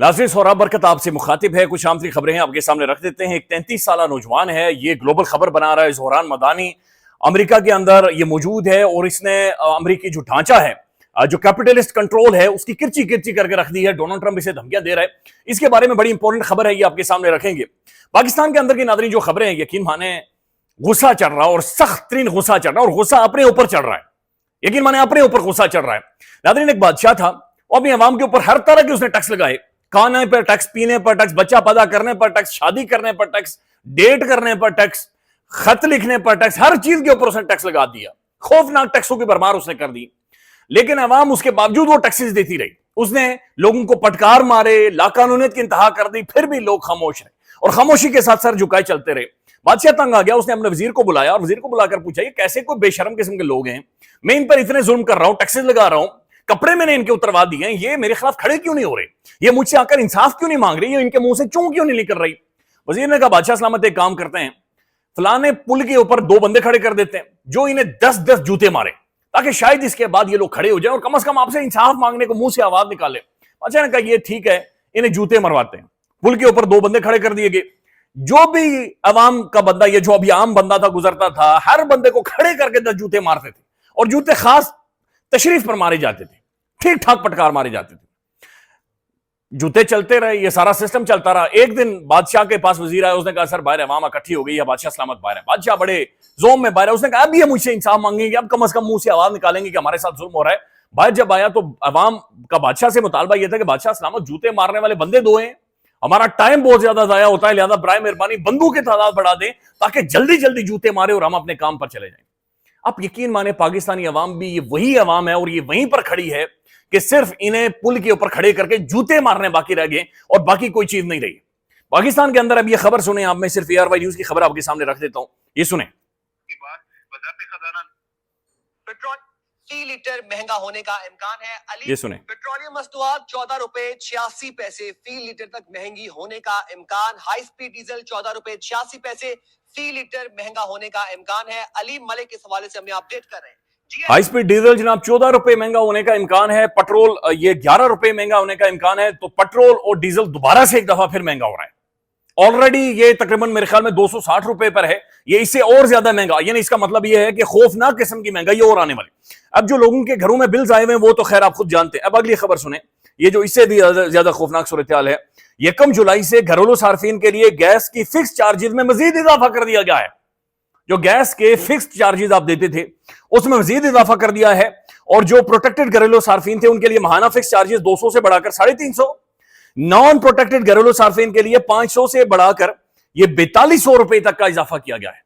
ناظرین سوراب برکت آپ سے مخاطب ہے. کچھ عام خبریں ہیں آپ کے سامنے رکھ دیتے ہیں. ایک 33 سالہ نوجوان ہے, یہ گلوبل خبر بنا رہا ہے. زہران مدانی امریکہ کے اندر یہ موجود ہے اور اس نے امریکی جو ڈھانچہ ہے, جو کیپٹلسٹ کنٹرول ہے, اس کی کرچی کرچی کر کے رکھ دی ہے. ڈونلڈ ٹرمپ اسے دھمکیاں دے رہا ہے. اس کے بارے میں بڑی امپورٹنٹ خبر ہے, یہ آپ کے سامنے رکھیں گے. پاکستان کے اندر کی ناظرین جو خبریں ہیں, یقین مانیں غصہ چڑھ رہا ہے اور سخت ترین غصہ چڑھ رہا ہے, اور غصہ اپنے اوپر چڑھ رہا ہے. یقین مانیں اپنے اوپر غصہ چڑھ رہا ہے. ناظرین ایک بادشاہ تھا, وہ اپنی عوام کے اوپر ہر طرح کے اس نے ٹیکس لگائے. کھانے پر ٹیکس, پینے پر ٹیکس, بچہ پیدا کرنے پر ٹیکس, شادی کرنے پر ٹیکس, ڈیٹ کرنے پر ٹیکس, خط لکھنے پر ٹیکس, ہر چیز کے اوپر اس نے ٹیکس لگا دیا. خوفناک ٹیکسوں کی بھرمار اس نے کر دی. لیکن عوام اس کے باوجود وہ ٹیکسز دیتی رہی. اس نے لوگوں کو پٹکار مارے, لاقانونیت کی انتہا کر دی, پھر بھی لوگ خاموش رہے اور خاموشی کے ساتھ سر جھکائے چلتے رہے. بادشاہ تنگ آ گیا, اس نے اپنے وزیر کو بلایا اور وزیر کو بلا کر پوچھا, یہ کیسے کوئی بے شرم قسم کے لوگ ہیں, میں ان پر اتنے ظلم کر رہا ہوں, ٹیکسز لگا رہا ہوں, کپڑے میں نے ان کے اتروا دیے ہیں, یہ میرے خلاف کھڑے کیوں نہیں ہو رہے, یہ مجھ سے آ کر انصاف کیوں نہیں مانگ رہی, یہ ان کے منہ سے چوں کیوں نہیں نکل رہی. وزیر نے کہا بادشاہ سلامت ایک کام کرتے ہیں, فلانے پل کے اوپر 2 بندے کھڑے کر دیتے ہیں جو انہیں 10 جوتے مارے, تاکہ شاید اس کے بعد یہ لوگ کھڑے ہو جائیں اور کم از کم آپ سے انصاف مانگنے کو منہ سے آواز نکالے. بادشاہ نے کہا یہ ٹھیک ہے, انہیں جوتے مرواتے ہیں. پل کے اوپر 2 بندے کھڑے کر دیے گئے. جو بھی عوام کا بندہ, یہ جو ابھی عام بندہ تھا گزرتا تھا, ہر بندے کو کھڑے کر کے 10 جوتے مارتے تھے, اور جوتے خاص تشریف پر مارے جاتے تھے, ٹھیک ٹھاک پٹکار مارے جاتے تھے. جوتے چلتے رہے, یہ سارا سسٹم چلتا رہا. ایک دن بادشاہ کے پاس وزیر آیا, اس نے کہا سر باہر عوام اکٹھی ہو گئی ہے, بادشاہ سلامت باہر ہے. بادشاہ بڑے زوم میں باہر ہے. اس نے کہا اب یہ مجھ سے انصاف مانگیں گے, اب کم از کم منہ سے آواز نکالیں گے کہ ہمارے ساتھ ظلم ہو رہا ہے. باہر جب آیا تو عوام کا بادشاہ سے مطالبہ یہ تھا کہ بادشاہ سلامت جوتے مارنے والے بندے 2 ہیں, ہمارا ٹائم بہت زیادہ ضائع ہوتا ہے, لہذا برائے مہربانی بندوں کی تعداد بڑھا دیں تاکہ جلدی جلدی جوتے مارے اور ہم اپنے کام پر چلے جائیں. آپ یقین مانیں پاکستانی عوام بھی یہ وہی عوام ہے اور یہ وہیں پر کھڑی ہے کہ صرف انہیں پل کے اوپر کھڑے کر کے جوتے مارنے باقی رہ گئے اور باقی کوئی چیز نہیں رہی. پاکستان کے اندر اب یہ خبر سنیں آپ, میں صرف ARY نیوز کی خبر آپ کے سامنے رکھ دیتا ہوں, یہ سنیں. پیٹرول فی لیٹر مہنگا ہونے کا امکان ہے. یہ سنیں. پیٹرولیم مصنوعات 14 روپے 86 پیسے فی لیٹر تک مہنگی ہونے کا امکان. ہائی سپیڈ ڈیزل 14 روپے 86 پیسے فی لیٹر مہنگا ہونے کا امکان ہے. علیم ملک اس حوالے سے ہمیں اپڈیٹ کر رہے ہیں. ہائی سپیڈ ڈیزل جناب 14 روپے مہنگا ہونے کا امکان ہے. پٹرول یہ 11 روپے مہنگا ہونے کا امکان ہے. تو پٹرول اور ڈیزل دوبارہ سے ایک دفعہ پھر مہنگا ہو رہا ہے. آلریڈی یہ تقریباً میرے خیال میں 260 روپے پر ہے, یہ اس سے اور زیادہ مہنگا. یعنی اس کا مطلب یہ ہے کہ خوفناک قسم کی مہنگائی اور آنے والی. اب جو لوگوں کے گھروں میں بلز آئے ہوئے ہیں وہ تو خیر آپ خود جانتے ہیں. اب اگلی خبر سنیں, یہ جو اس سے بھی زیادہ خوفناک صورتحال ہے. 1 جولائی سے گھریلو صارفین کے لیے گیس کی فکس چارجز میں مزید اضافہ کر دیا گیا ہے. جو گیس کے فکس چارجز آپ دیتے تھے اس میں مزید اضافہ کر دیا ہے, اور جو پروٹیکٹڈ گھریلو صارفین تھے ان کے لیے ماہانہ فکس چارجز 200 سے بڑھا کر 350, نان پروٹیکٹڈ گھریلو صارفین کے لیے 500 سے بڑھا کر یہ 4200 روپے تک کا اضافہ کیا گیا ہے.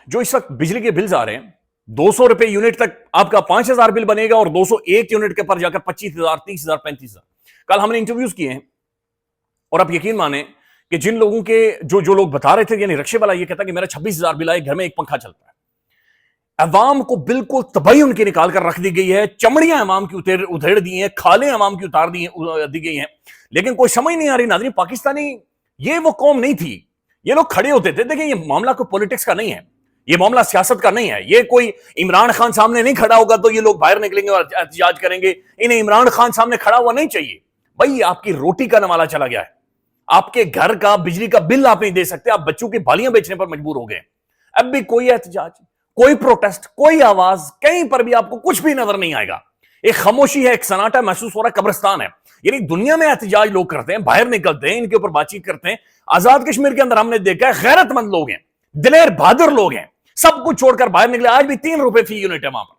جو اس وقت بجلی کے بلز آ رہے ہیں 200 روپے یونٹ تک آپ کا 5000 بل بنے گا, اور 201 یونٹ کے پر جا کر 25000 30000 35000. کل ہم نے انٹرویوز کیے ہیں اور آپ یقین مانیں کہ جن لوگوں کے جو لوگ بتا رہے تھے, یعنی رکشے والا یہ کہتا کہ میرا 26000 بل آئے, گھر میں ایک پنکھا چلتا ہے. عوام کو بالکل تباہی ان کی نکال کر رکھ دی گئی ہے, چمڑیاں عوام کی ادھیڑ دی ہیں, کھالیں عوام کی اتار دی گئی ہیں. لیکن کوئی سمجھ نہیں آ رہی ناظرین, پاکستانی یہ وہ قوم نہیں تھی. یہ لوگ کھڑے ہوتے تھے. دیکھیں یہ معاملہ کوئی پولیٹکس کا نہیں ہے, یہ معاملہ سیاست کا نہیں ہے. یہ کوئی عمران خان سامنے نہیں کھڑا ہوگا تو یہ لوگ باہر نکلیں گے اور احتجاج کریں گے. انہیں عمران خان سامنے کھڑا ہوا نہیں چاہیے. بھائی آپ کی روٹی کا نوالا چلا گیا ہے, آپ کے گھر کا بجلی کا بل آپ نہیں دے سکتے, آپ بچوں کی بالیاں بیچنے پر مجبور ہو گئے. اب بھی کوئی احتجاج, کوئی پروٹیسٹ, کوئی آواز, کہیں پر بھی آپ کو کچھ بھی نظر نہیں آئے گا. ایک خاموشی ہے, ایک سناٹا محسوس ہو رہا ہے, قبرستان ہے. یعنی دنیا میں احتجاج لوگ کرتے ہیں, باہر نکلتے ہیں, ان کے اوپر بات چیت کرتے ہیں. آزاد کشمیر کے اندر ہم نے دیکھا ہے غیرت مند لوگ ہیں, دلیر بہادر لوگ ہیں, سب کچھ چھوڑ کر باہر نکلے. آج بھی 3 روپے فی یونٹ ہے وہاں پر,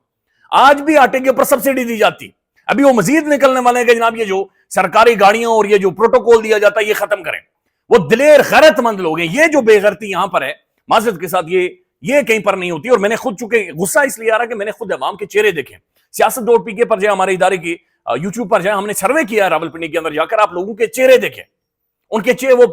آج بھی آٹے کے اوپر سبسڈی دی جاتی. ابھی وہ مزید نکلنے والے ہیں کہ جناب یہ جو سرکاری گاڑیوں اور یہ جو پروٹوکول دیا جاتا ہے یہ ختم کریں. وہ دلیر غیرت مند لوگ ہیں. یہ جو بے غیرتی یہاں پر ہے معذرت کے ساتھ, یہ کہیں پر نہیں ہوتی. اور میں نے خود, چونکہ غصہ اس لیے آ رہا کہ میں نے خود عوام کے چہرے دیکھے. سیاست دوڑ PK پر جائے, ہمارے ادارے کی YouTube پر جائے, ہم نے سروے کیا ہے راولپنڈی کے اندر جا کر, آپ لوگوں کے چہرے دیکھیں. ان کے چہرے وہ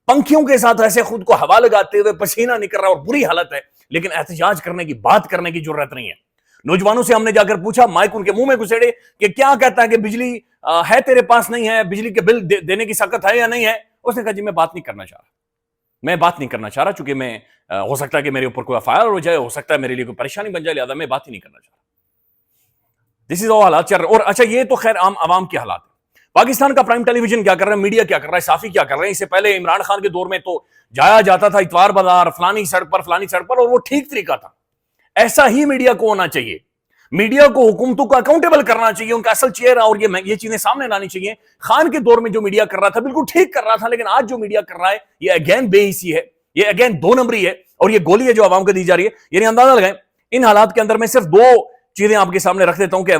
پنکھیوں کے ساتھ ایسے خود کو ہوا لگاتے ہوئے, پسینہ نکل رہا اور بری حالت ہے, لیکن احتجاج کرنے کی, بات کرنے کی ضرورت نہیں ہے. نوجوانوں سے ہم نے جا کر پوچھا, مائک ان کے منہ میں گھسیڑے کہ کیا کہتا ہے کہ بجلی ہے تیرے پاس نہیں ہے, بجلی کے بل دینے کی سخت ہے یا نہیں ہے. اس نے کہا جی میں بات نہیں کرنا چاہ رہا, میں بات نہیں کرنا چاہ رہا, چونکہ میں ہو سکتا ہے کہ میرے اوپر کوئی FIR ہو جائے, ہو سکتا ہے میرے لیے کوئی پریشانی بن جائے, لہذا میں بات ہی نہیں کرنا چاہ رہا. دس از آل حالات چل رہے. اور اچھا یہ تو خیر عام عوام کے حالات ہیں. پاکستان کا پرائم ٹیلی ویژن کیا کر رہا ہے, میڈیا کیا کر رہا ہے, صحافی کیا کر رہے ہیں. اس سے پہلے عمران خان کے دور میں تو جایا جاتا تھا اتوار بازار فلانی سڑک پر, اور وہ ٹھیک طریقہ تھا. ایسا ہی میڈیا کو ہونا چاہیے. میڈیا کو حکومتوں کو اکاؤنٹیبل کرنا چاہیے, ان کا اصل چہرہ اور یہ چیزیں سامنے لانے چاہیے. خان کے دور میں جو میڈیا کر رہا تھا بالکل ٹھیک کر رہا تھا, لیکن آج جو میڈیا کر رہا ہے یہ اگین بے حسی ہے, یہ اگین دو نمبری ہے, اور یہ گولی ہے جو عوام کو دی جا رہی ہے. یعنی اندازہ لگائیں ان حالات کے اندر میں صرف دو چیزیں آپ کے سامنے رکھ دیتا ہوں کہ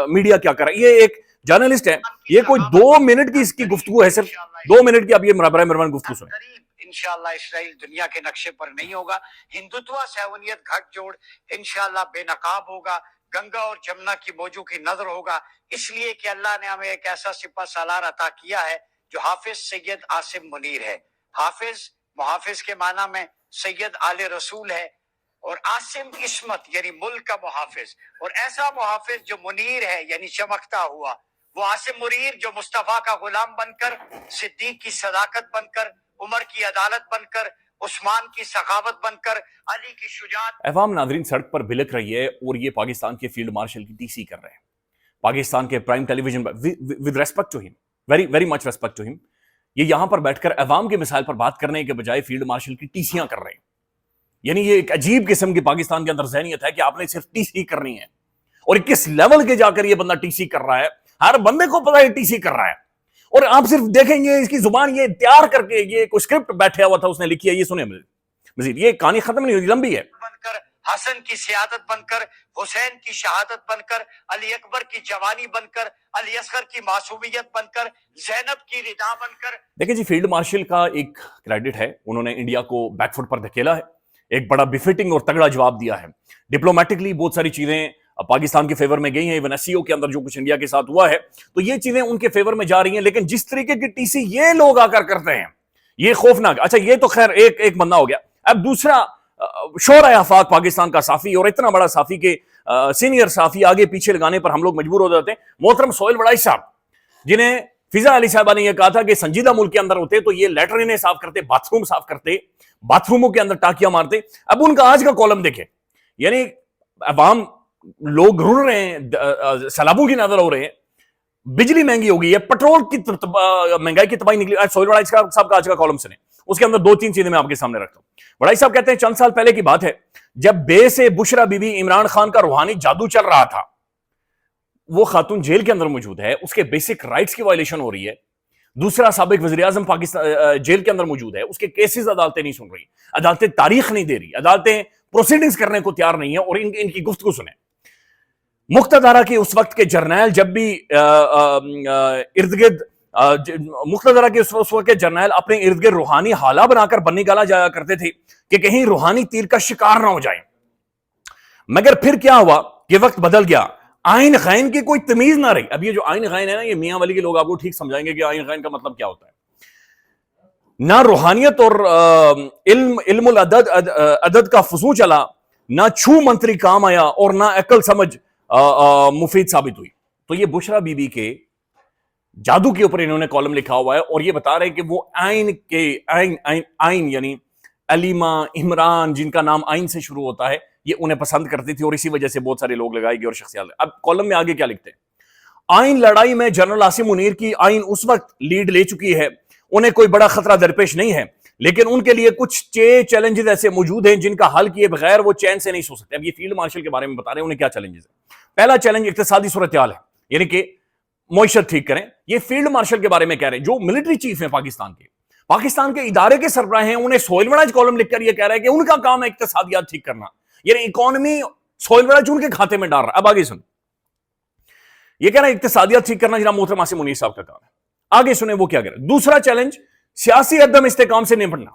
میڈیا کیا کر رہا ہے. یہ ایک جرنلسٹ ہے, یہ کوئی 2 منٹ کی اس کی گفتگو ہے, صرف 2 منٹ کی. آپ یہ برائے مہربانی گفتگو سنیں. انشاءاللہ اسرائیل دنیا کے نقشے پر نہیں ہوگا. ہندوتوا سیونیت گھٹ جوڑ انشاءاللہ بے نقاب ہوگا. گنگا اور جمنا کی موجوں کی نظر ہوگا, اس لیے کہ اللہ نے ہمیں ایک ایسا سپہ سالار عطا کیا ہے جو حافظ سید عاصم منیر ہے. حافظ محافظ کے معنی میں سید آل رسول ہے, اور عاصم عصمت یعنی ملک کا محافظ, اور ایسا محافظ جو منیر ہے یعنی چمکتا ہوا. وہ عاصم منیر جو مصطفیٰ کا غلام بن کر, صدیق کی صداقت بن کر, عمر کی عدالت بن کر, عثمان کی سخاوت بن کر, علی کی شجاعت. عوام ناظرین سڑک پر بلک رہی ہے, اور یہ پاکستان کے فیلڈ مارشل کی ٹی سی کر رہے ہیں. پاکستان کے prime television with respect to him, very much respect to him, یہ یہاں پر بیٹھ کر عوام کے مسائل پر بات کرنے کے بجائے فیلڈ مارشل کی ٹی سیاں کر رہے ہیں. یعنی یہ ایک عجیب قسم کی پاکستان کے اندر ذہنیت ہے کہ آپ نے صرف ٹی سی کرنی ہے, اور کس لیول کے جا کر یہ بندہ ٹی سی کر رہا ہے. ہر بندے کو پتا ہے ٹی سی کر رہا ہے, اور آپ صرف دیکھیں گے اس کی زبان یہ تیار کر کے, یہ کوئی اسکرپٹ بیٹھا ہوا تھا اس نے لکھی ہے, یہ سنیں مزید. یہ کہانی ختم نہیں ہوئی, لمبی ہے. بن کر, حسن کی سیادت بن کر, حسین کی شہادت بن کر, علی اکبر کی جوانی بن کر, علی اصغر کی معصومیت بن کر, زینب کی ردا بن کر. دیکھیں جی, فیلڈ مارشل کا ایک کریڈٹ ہے, انہوں نے انڈیا کو بیک فٹ پر دھکیلا ہے, ایک بڑا بفٹنگ اور تگڑا جواب دیا ہے. ڈپلومیٹکلی بہت ساری چیزیں پاکستان کے فیور میں گئی ہیں. ایون ایس سی او کے اندر جو کچھ انڈیا کے ساتھ ہوا ہے تو یہ چیزیں ان کے فیور میں جا رہی ہیں, لیکن جس طریقے کی ٹی سی یہ لوگ آ کر کرتے ہیں یہ خوفناک. اچھا یہ تو خیر ایک بندہ ہو گیا. اب دوسرا شورۂ آفاق پاکستان کا صحافی, اور اتنا بڑا صحافی کے سینئر صحافی آگے پیچھے لگانے پر ہم لوگ مجبور ہو جاتے ہیں. محترم سہیل وڑائی صاحب, جنہیں فضا علی صاحبہ نے یہ کہا تھا کہ سنجیدہ ملک کے اندر ہوتے تو یہ لیٹرینیں صاف کرتے, باتھ روم صاف کرتے, باتھ روموں کے اندر ٹاکیاں مارتے. اب ان کا آج کا کالم دیکھیں, یعنی عوام لوگ رڑ رہے ہیں, سیلابوں کی نظر ہو رہے ہیں, بجلی مہنگی ہو گئی ہے, پیٹرول کی مہنگائی کی تباہی نکلی. آج سہیل وڑائی صاحب کا آج کا کالم سنیں, اس کے اندر 2-3 چیزیں میں آپ کے سامنے رکھتا ہوں. وڑائی صاحب کہتے ہیں چند سال پہلے کی بات ہے جب بے سے بشرا بی بی عمران خان کا روحانی جادو چل رہا تھا. وہ خاتون جیل کے اندر موجود ہے, اس کے بیسک رائٹس کی وائلیشن ہو رہی ہے. دوسرا سابق وزیر اعظم پاکستان جیل کے اندر موجود ہے, اس کے کیسز عدالتیں نہیں سن رہی, عدالتیں تاریخ نہیں دے رہی, عدالتیں پروسیڈنگز کرنے کو تیار نہیں ہیں. اور ان کی گفتگو سنیں. مقتدرہ کے اس وقت کے جرنیل جب بھی ارد گرد مقتدرہ کے اس وقت کے جرنیل اپنے ارد گرد روحانی حالہ بنا کر بنی گالا جایا کرتے تھے کہ کہیں روحانی تیر کا شکار نہ ہو جائیں. مگر پھر کیا ہوا کہ وقت بدل گیا, آئین غین کی کوئی تمیز نہ رہی. اب یہ جو آئین غین ہے نا, یہ میاں ولی کے لوگ آپ کو ٹھیک سمجھائیں گے کہ آئین غین کا مطلب کیا ہوتا ہے. نہ روحانیت اور علم العدد کا فضو چلا, نہ چھو منتری کام آیا, اور نہ عقل سمجھ مفید ثابت ہوئی. تو یہ بشرا بی بی کے جادو کے اوپر انہوں نے کالم لکھا ہوا ہے, اور یہ بتا رہے ہیں کہ وہ آئین یعنی علیمہ عمران جن کا نام آئین سے شروع ہوتا ہے, یہ انہیں پسند کرتی تھی, اور اسی وجہ سے بہت سارے لوگ لگائے گئے اور شخصیات. اب کالم میں آگے کیا لکھتے ہیں, آئین لڑائی میں جنرل عاصم منیر کی آئین اس وقت لیڈ لے چکی ہے, انہیں کوئی بڑا خطرہ درپیش نہیں ہے, لیکن ان کے لیے کچھ چیلنجز ایسے موجود ہیں جن کا حل کیے بغیر وہ چین سے نہیں سو سکتے. اب یہ فیلڈ مارشل کے بارے میں بتا رہے ہیں انہیں کیا چیلنجز ہیں. پہلا چیلنج اقتصادی صورتحال ہے, یعنی کہ معیشت ٹھیک کریں. یہ فیلڈ مارشل کے بارے میں کہہ رہے ہیں جو ملٹری چیف ہیں پاکستان کے ادارے کے سربراہ ہیں, انہیں سہیل وڑائی کالم لکھ کر یہ کہہ رہا ہے کہ ان کا کام ہے اقتصادیات ٹھیک کرنا, یعنی اکانومی سہیل وڑائی ان کے کھاتے میں ڈال رہا ہے. اب آگے سن, یہ کہہ رہا ہے اقتصادیات ٹھیک کرنا جناب محترم عاصم منیر صاحب کا کام ہے. آگے سنیں وہ کیا کہہ رہا ہے. دوسرا چیلنج سیاسی عدم استحکام سے نپٹنا,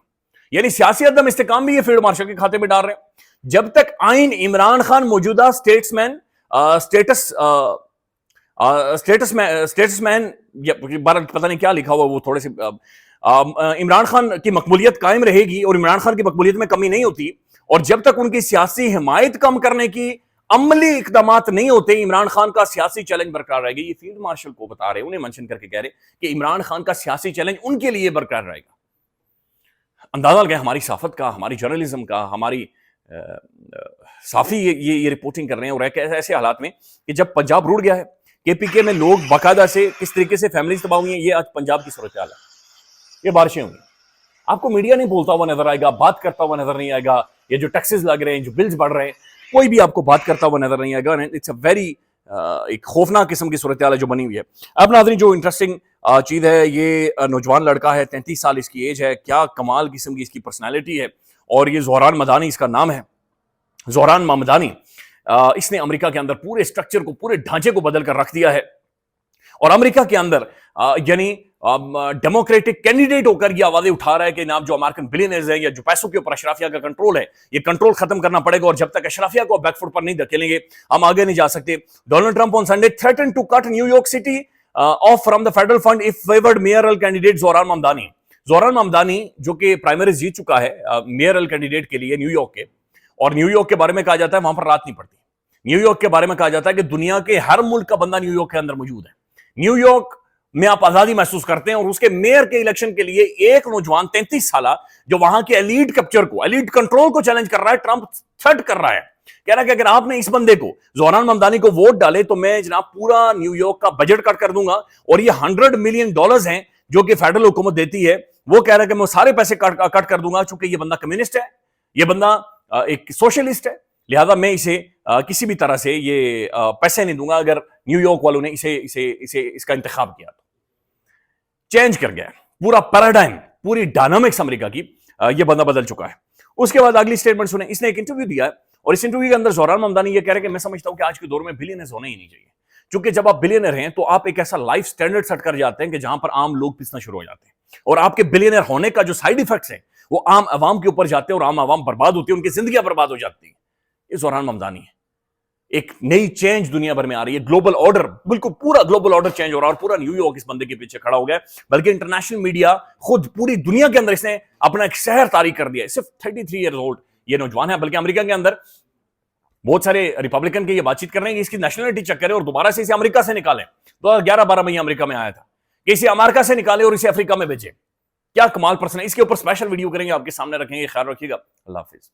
یعنی سیاسی عدم استحکام بھی یہ فیلڈ مارشل کے کھاتے میں ڈال رہے ہیں. جب تک آئین عمران خان موجودہ سٹیٹس مین پتہ نہیں کیا لکھا ہوا, وہ تھوڑے سے عمران خان کی مقبولیت قائم رہے گی, اور عمران خان کی مقبولیت میں کمی نہیں ہوتی, اور جب تک ان کی سیاسی حمایت کم کرنے کی عملی اقدامات نہیں ہوتے عمران خان کا سیاسی چیلنج برقرار رہے گا. یہ فیلڈ مارشل کو بتا رہے ہیں, انہیں منشن کر کے کہہ رہے کہ عمران خان کا سیاسی چیلنج ان کے لیے برقرار رہے گا. اندازہ لگائیں ہماری صحافت کا, ہماری جرنلزم کا, ہماری صحافی یہ رپورٹنگ کر رہے ہیں, اور ایسے حالات میں کہ جب پنجاب روڑ گیا ہے, کے پی کے میں لوگ باقاعدہ سے کس طریقے سے فیملیز تباہ ہوئی ہیں. یہ آج پنجاب کی صورتحال ہے. یہ بارشیں ہوئی, آپ کو میڈیا نہیں بولتا ہوا نظر آئے گا, بات کرتا ہوا نظر نہیں آئے گا. یہ جو ٹیکسز لگ رہے ہیں, جو بلز بڑھ رہے ہیں, کوئی بھی آپ کو بات کرتا ہوا نظر نہیں آئے گا. اٹس اے ویری ایک خوفناک قسم کی صورتحال ہے جو بنی ہوئی ہے. اب ناظرین جو انٹرسٹنگ چیز ہے, یہ نوجوان لڑکا ہے, 33 سال اس کی ایج ہے. کیا کمال قسم کی اس کی پرسنالٹی ہے, اور یہ زہران مدانی اس کا نام ہے, زہران ممدانی. اس نے امریکہ کے اندر پورے اسٹرکچر کو, پورے ڈھانچے کو بدل کر رکھ دیا ہے, اور امریکہ کے اندر یعنی ڈیموکریٹک کینڈیڈیٹ ہو کر یہ آوازیں اٹھا رہا ہے کہ جناب جو امریکن بلینئرز ہیں یا جو پیسوں کے اوپر اشرافیہ کا کنٹرول ہے, یہ کنٹرول ختم کرنا پڑے گا, اور جب تک اشرافیہ کو بیک فٹ پر نہیں دھکیلیں گے ہم آگے نہیں جا سکتے. Donald Trump on Sunday threaten to cut New York City off from the federal fund if favoured mayoral candidate Zohran Mamdani. Zohran Mamdani جو کہ پرائمریز جیت چکا ہے میئرل کینڈیڈیٹ کے لیے نیو یارک کے, اور نیو یارک کے بارے میں کہا جاتا ہے وہاں پر رات نہیں پڑتی. نیو یارک کے بارے میں کہا جاتا ہے کہ دنیا کے ہر ملک کا بندہ نیو یارک کے اندر موجود ہے. نیو یارک میں آپ آزادی محسوس کرتے ہیں, اور اس کے میئر کے الیکشن کے لیے ایک نوجوان 33 سالہ جو وہاں کے ایلیٹ کیپچر کو, ایلیٹ کنٹرول کو چیلنج کر رہا ہے, ٹرمپ تھرٹ کر رہا ہے, کہہ رہا ہے کہ اگر آپ نے اس بندے کو, زہران ممدانی کو ووٹ ڈالے تو میں جناب پورا نیو یارک کا بجٹ کٹ کر دوں گا, اور یہ $100 ملین ہیں جو کہ فیڈرل حکومت دیتی ہے, وہ کہہ رہا ہے کہ میں سارے پیسے کٹ کر دوں گا, چونکہ یہ بندہ کمیونسٹ ہے, یہ بندہ ایک سوشلسٹ ہے, لہذا میں اسے کسی بھی طرح سے یہ پیسے نہیں دوں گا اگر نیو یارک والوں نے اس کا انتخاب کیا. تو چینج کر گیا پورا پیراڈائم, پوری ڈائنامکس امریکہ کی, یہ بندہ بدل چکا ہے. اس کے بعد اگلی سٹیٹمنٹ سنیں. اس نے ایک انٹرویو دیا ہے, اور اس انٹرویو کے اندر زہران ممدانی یہ کہہ رہے کہ میں سمجھتا ہوں کہ آج کے دور میں بلینئرز ہونے ہی نہیں چاہیے, چونکہ جب آپ بلینئر ہیں تو آپ ایک ایسا لائف سٹینڈرڈ سیٹ کر جاتے ہیں کہ جہاں پر عام لوگ پسنا شروع ہو جاتے ہیں, اور آپ کے بلینئر ہونے کا جو سائیڈ ایفیکٹس ہیں وہ عام عوام کے اوپر جاتے ہیں, اور عام عوام برباد ہوتی ہے, ان کی زندگیاں برباد ہو جاتی ہیں. یہ زہران ممدانی ہے. ایک نئی چینج دنیا بھر میں آ رہی ہے, گلوبل آرڈر, بالکل پورا گلوبل آرڈر چینج ہو رہا ہے, اور پورا نیو یارک اس بندے کے پیچھے کھڑا ہو گیا, بلکہ انٹرنیشنل میڈیا خود پوری دنیا کے اندر اس نے اپنا ایک شہر طاری کر دیا ہے. صرف 33 ایئرز اولڈ یہ نوجوان ہے, بلکہ امریکہ کے اندر بہت سارے ریپبلکن کے یہ بات چیت کر رہے ہیں کہ اس کی نیشنلٹی چیک کریں اور دوبارہ سے اسے امریکہ سے نکالیں. 2011-12 میں یہ امریکہ میں آیا تھا, کہ اسے امریکہ سے نکالے اور اسے افریقہ میں بھیجے. کیا کمال پرسن ہے, اس کے اوپر اسپیشل ویڈیو کریں گے, آپ کے سامنے رکھیں گے. خیال رکھیے گا, اللہ حافظ.